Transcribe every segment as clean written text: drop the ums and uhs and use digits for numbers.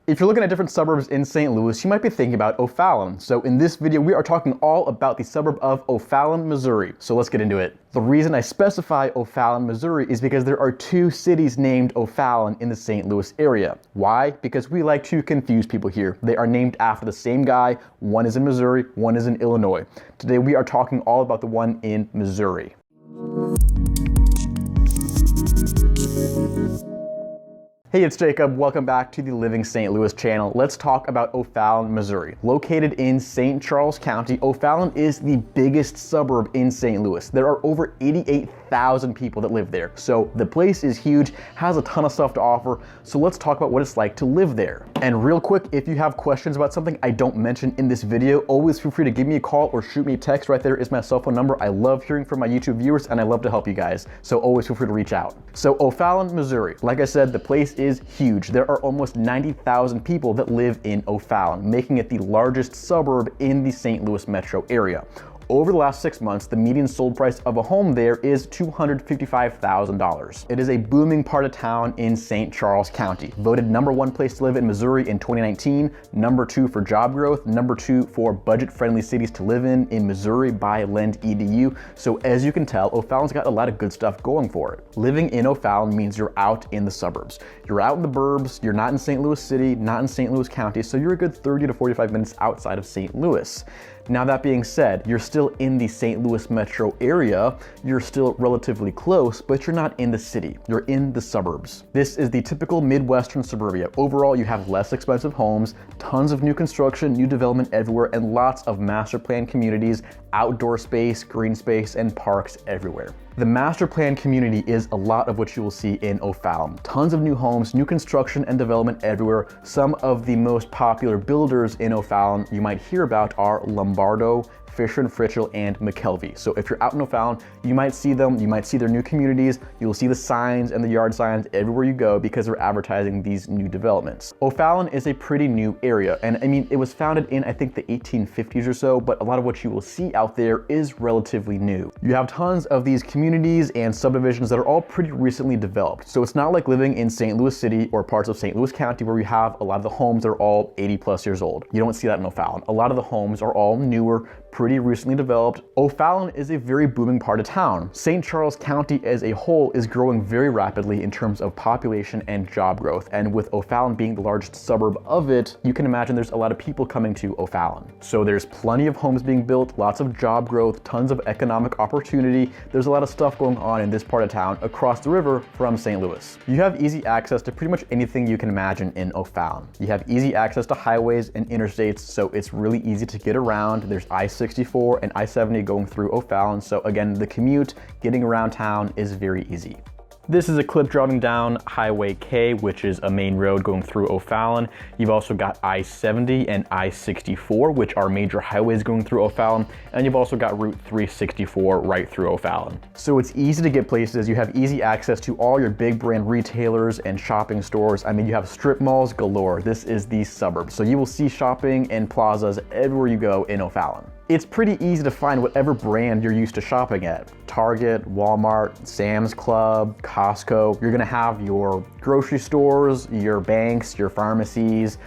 If you're looking at different suburbs in St. Louis, you might be thinking about O'Fallon. So in this video, we are talking all about the suburb of O'Fallon, Missouri. So let's get into it. The reason I specify O'Fallon, Missouri is because there are two cities named O'Fallon in the St. Louis area. Why? Because we like to confuse people here. They are named after the same guy. One is in Missouri, one is in Illinois. Today we are talking all about the one in Missouri. Hey, it's Jacob. Welcome back to the Living St. Louis channel. Let's talk about O'Fallon, Missouri. Located in St. Charles County, O'Fallon is the biggest suburb in St. Louis. There are over 88,000 people that live there. So the place is huge, has a ton of stuff to offer. So let's talk about what it's like to live there. And real quick, if you have questions about something I don't mention in this video, always feel free to give me a call or shoot me a text. Right there is my cell phone number. I love hearing from my YouTube viewers and I love to help you guys. So always feel free to reach out. So O'Fallon, Missouri. Like I said, the place is huge. There are almost 90,000 people that live in O'Fallon, making it the largest suburb in the St. Louis metro area. Over the last 6 months, the median sold price of a home there is $255,000. It is a booming part of town in St. Charles County. Voted #1 place to live in Missouri in 2019, #2 for job growth, #2 for budget-friendly cities to live in Missouri by Lend.edu. So as you can tell, O'Fallon's got a lot of good stuff going for it. Living in O'Fallon means you're out in the suburbs. You're out in the burbs, you're not in St. Louis City, not in St. Louis County, so you're a good 30 to 45 minutes outside of St. Louis. Now that being said, you're still in the St. Louis metro area, you're still relatively close, but you're not in the city, you're in the suburbs. This is the typical Midwestern suburbia. Overall, you have less expensive homes, tons of new construction, new development everywhere, and lots of master plan communities, outdoor space, green space, and parks everywhere. The master plan community is a lot of what you will see in O'Fallon. Tons of new homes, new construction and development everywhere. Some of the most popular builders in O'Fallon you might hear about are Lombardo, Fisher & Fritchel, and McKelvey. So if you're out in O'Fallon, you might see them, you might see their new communities, you'll see the signs and the yard signs everywhere you go because they're advertising these new developments. O'Fallon is a pretty new area, and I mean, it was founded in, I think, the 1850s or so, but a lot of what you will see out there is relatively new. You have tons of these communities and subdivisions that are all pretty recently developed. So it's not like living in St. Louis City or parts of St. Louis County where you have a lot of the homes that are all 80 plus years old. You don't see that in O'Fallon. A lot of the homes are all newer, pretty recently developed. O'Fallon is a very booming part of town. St. Charles County as a whole is growing very rapidly in terms of population and job growth. And with O'Fallon being the largest suburb of it, you can imagine there's a lot of people coming to O'Fallon. So there's plenty of homes being built, lots of job growth, tons of economic opportunity. There's a lot of stuff going on in this part of town across the river from St. Louis. You have easy access to pretty much anything you can imagine in O'Fallon. You have easy access to highways and interstates, so it's really easy to get around. There's I-64 and I-70 going through O'Fallon, so again, the commute, getting around town is very easy. This is a clip driving down Highway K, which is a main road going through O'Fallon. You've also got I-70 and I-64, which are major highways going through O'Fallon, and you've also got Route 364 right through O'Fallon. So it's easy to get places. You have easy access to all your big brand retailers and shopping stores. I mean, you have strip malls galore. This is the suburbs. So you will see shopping and plazas everywhere you go in O'Fallon. It's pretty easy to find whatever brand you're used to shopping at. Target, Walmart, Sam's Club, Costco. You're gonna have your grocery stores, your banks, your pharmacies,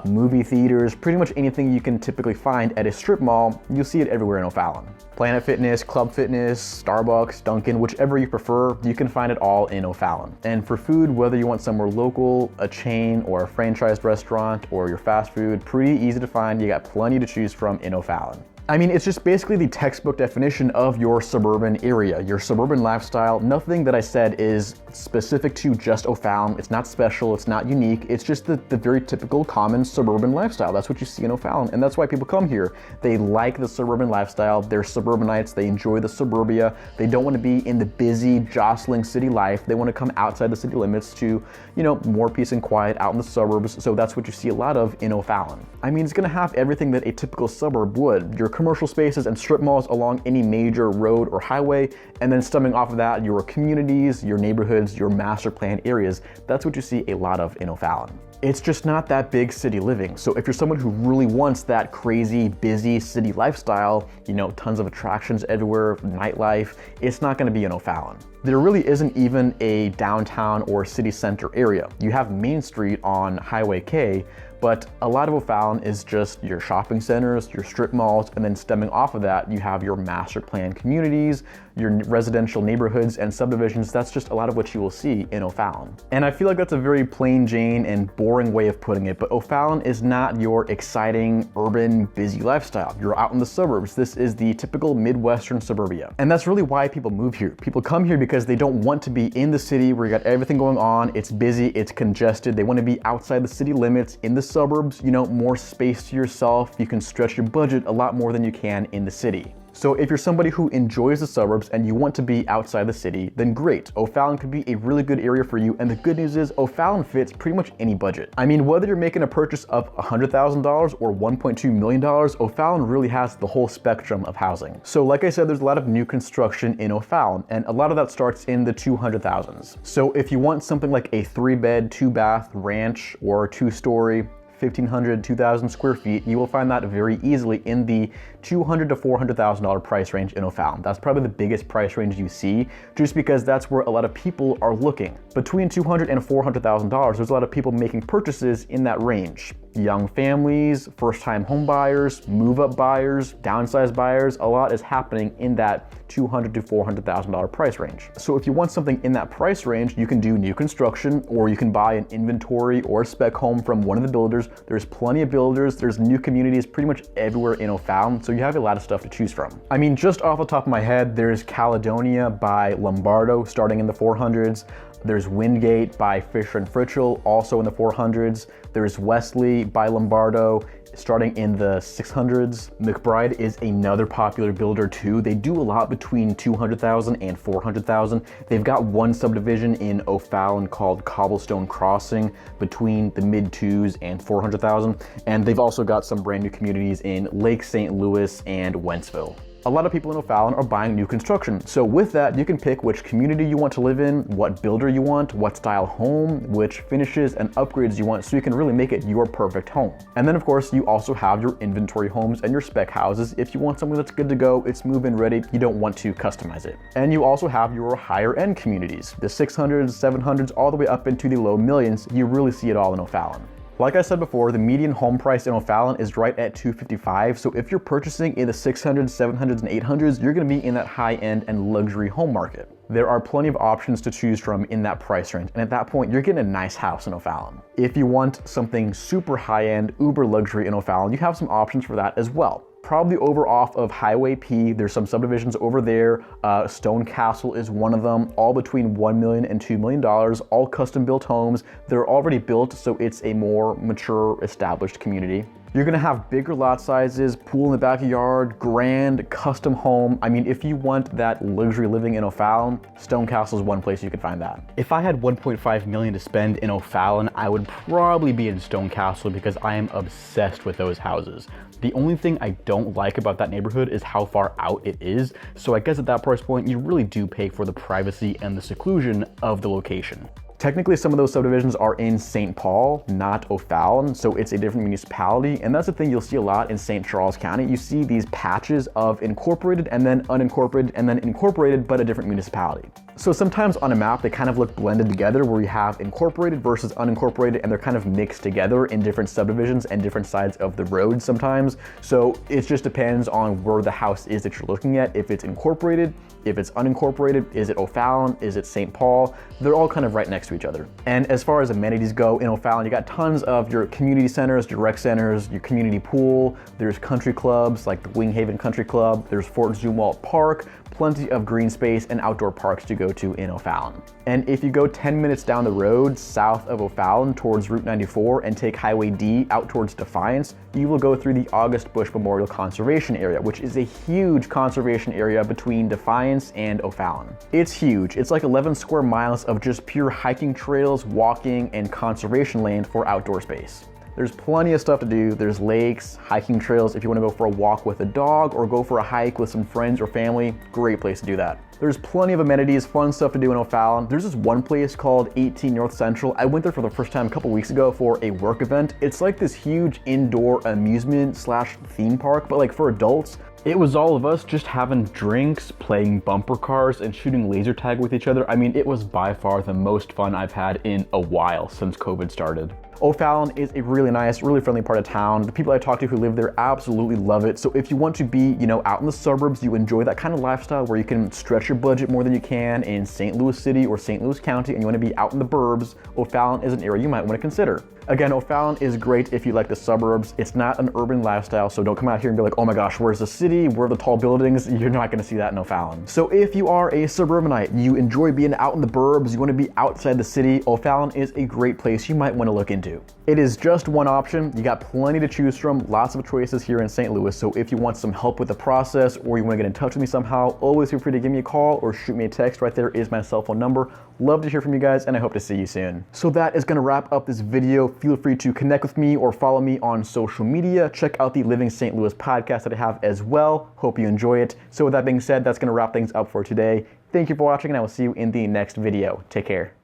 movie theaters, pretty much anything you can typically find at a strip mall, you'll see it everywhere in O'Fallon. Planet Fitness, Club Fitness, Starbucks, Dunkin', whichever you prefer, you can find it all in O'Fallon. And for food, whether you want somewhere local, a chain, or a franchised restaurant, or your fast food, pretty easy to find. You got plenty to choose from in O'Fallon. I mean, it's just basically the textbook definition of your suburban area, your suburban lifestyle. Nothing that I said is specific to just O'Fallon. It's not special, it's not unique. It's just the very typical common suburban lifestyle. That's what you see in O'Fallon, and that's why people come here. They like the suburban lifestyle. They're suburbanites. They enjoy the suburbia. They don't want to be in the busy, jostling city life. They want to come outside the city limits to, you know, more peace and quiet out in the suburbs. So that's what you see a lot of in O'Fallon. I mean, it's going to have everything that a typical suburb would. Your commercial spaces and strip malls along any major road or highway, and then stemming off of that, your communities, your neighborhoods, your master plan areas. That's what you see a lot of in O'Fallon. It's just not that big city living. So if you're someone who really wants that crazy, busy city lifestyle, you know, tons of attractions everywhere, nightlife, it's not gonna be in O'Fallon. There really isn't even a downtown or city center area. You have Main Street on Highway K, but a lot of O'Fallon is just your shopping centers, your strip malls, and then stemming off of that, you have your master plan communities, your residential neighborhoods and subdivisions. That's just a lot of what you will see in O'Fallon. And I feel like that's a very plain Jane and boring way of putting it, but O'Fallon is not your exciting, urban, busy lifestyle. You're out in the suburbs. This is the typical Midwestern suburbia. And that's really why people move here. People come here because they don't want to be in the city where you got everything going on. It's busy, it's congested. They want to be outside the city limits in the suburbs, more space to yourself. You can stretch your budget a lot more than you can in the city. So if you're somebody who enjoys the suburbs and you want to be outside the city, then great. O'Fallon could be a really good area for you. And the good news is O'Fallon fits pretty much any budget. I mean, whether you're making a purchase of $100,000 or $1.2 million, O'Fallon really has the whole spectrum of housing. So like I said, there's a lot of new construction in O'Fallon, and a lot of that starts in the 200,000s. So if you want something like a 3-bed, 2-bath ranch or 2-story, 1,500, 2,000 square feet, you will find that very easily in the $200,000 to $400,000 price range in O'Fallon. That's probably the biggest price range you see, just because that's where a lot of people are looking. Between $200,000 and $400,000, there's a lot of people making purchases in that range. Young families, first-time home buyers, move-up buyers, downsize buyers, a lot is happening in that $200,000 to $400,000 price range. So if you want something in that price range, you can do new construction, or you can buy an inventory or spec home from one of the builders. There's plenty of builders, there's new communities pretty much everywhere in O'Fallon, so you have a lot of stuff to choose from. I mean, just off the top of my head, there's Caledonia by Lombardo starting in the 400s. There's Wingate by Fisher and Fritchell, also in the 400s. There's Wesley by Lombardo, starting in the 600s. McBride is another popular builder too. They do a lot between 200,000 and 400,000. They've got one subdivision in O'Fallon called Cobblestone Crossing between the mid-2s and 400,000. And they've also got some brand new communities in Lake St. Louis and Wentzville. A lot of people in O'Fallon are buying new construction. So with that, you can pick which community you want to live in, what builder you want, what style home, which finishes and upgrades you want, so you can really make it your perfect home. And then of course, you also have your inventory homes and your spec houses. If you want something that's good to go, it's move-in ready, you don't want to customize it. And you also have your higher end communities, the 600s, 700s, all the way up into the low millions. You really see it all in O'Fallon. Like I said before, the median home price in O'Fallon is right at $255,000. So if you're purchasing in the 600s, 700s, and 800s, you're gonna be in that high-end and luxury home market. There are plenty of options to choose from in that price range. And at that point, you're getting a nice house in O'Fallon. If you want something super high-end, uber luxury in O'Fallon, you have some options for that as well. Probably over off of Highway P, there's some subdivisions over there. Stone Castle is one of them, all between $1 million and $2 million, all custom built homes. They're already built, so it's a more mature, established community. You're gonna have bigger lot sizes, pool in the backyard, grand custom home. I mean, if you want that luxury living in O'Fallon, Stone Castle is one place you can find that. If I had $1.5 million to spend in O'Fallon, I would probably be in Stone Castle because I am obsessed with those houses. The only thing I don't like about that neighborhood is how far out it is. So I guess at that price point, you really do pay for the privacy and the seclusion of the location. Technically, some of those subdivisions are in St. Paul, not O'Fallon, so it's a different municipality, and that's the thing you'll see a lot in St. Charles County. You see these patches of incorporated and then unincorporated and then incorporated, but a different municipality. So sometimes on a map, they kind of look blended together where you have incorporated versus unincorporated, and they're kind of mixed together in different subdivisions and different sides of the road sometimes. So it just depends on where the house is that you're looking at. If it's incorporated, if it's unincorporated, is it O'Fallon, is it St. Paul? They're all kind of right next to each other. And as far as amenities go in O'Fallon, you got tons of your community centers, your rec centers, your community pool, there's country clubs like the Winghaven Country Club, there's Fort Zumwalt Park, plenty of green space and outdoor parks to go to in O'Fallon. And if you go 10 minutes down the road south of O'Fallon towards Route 94 and take Highway D out towards Defiance, you will go through the August Busch Memorial Conservation Area, which is a huge conservation area between Defiance and O'Fallon. It's huge. It's like 11 square miles of just pure hiking trails, walking, and conservation land for outdoor space. There's plenty of stuff to do. There's lakes, hiking trails. If you want to go for a walk with a dog or go for a hike with some friends or family, great place to do that. There's plenty of amenities, fun stuff to do in O'Fallon. There's this one place called 18 North Central. I went there for the first time a couple weeks ago for a work event. It's like this huge indoor amusement slash theme park, but like for adults. It was all of us just having drinks, playing bumper cars, and shooting laser tag with each other. I mean, it was by far the most fun I've had in a while since COVID started. O'Fallon is a really nice, really friendly part of town. The people I talk to who live there absolutely love it. So if you want to be, out in the suburbs, you enjoy that kind of lifestyle where you can stretch your budget more than you can in St. Louis City or St. Louis County, and you want to be out in the burbs, O'Fallon is an area you might want to consider. Again, O'Fallon is great if you like the suburbs. It's not an urban lifestyle, so don't come out here and be like, oh my gosh, where's the city? Where are the tall buildings? You're not gonna see that in O'Fallon. So if you are a suburbanite, you enjoy being out in the burbs, you wanna be outside the city, O'Fallon is a great place you might wanna look into. It is just one option. You got plenty to choose from, lots of choices here in St. Louis. So if you want some help with the process or you wanna get in touch with me somehow, always feel free to give me a call or shoot me a text. Right there is my cell phone number. Love to hear from you guys, and I hope to see you soon. So that is gonna wrap up this video. Feel free to connect with me or follow me on social media. Check out the Living St. Louis podcast that I have as well. Hope you enjoy it. So with that being said, that's gonna wrap things up for today. Thank you for watching, and I will see you in the next video. Take care.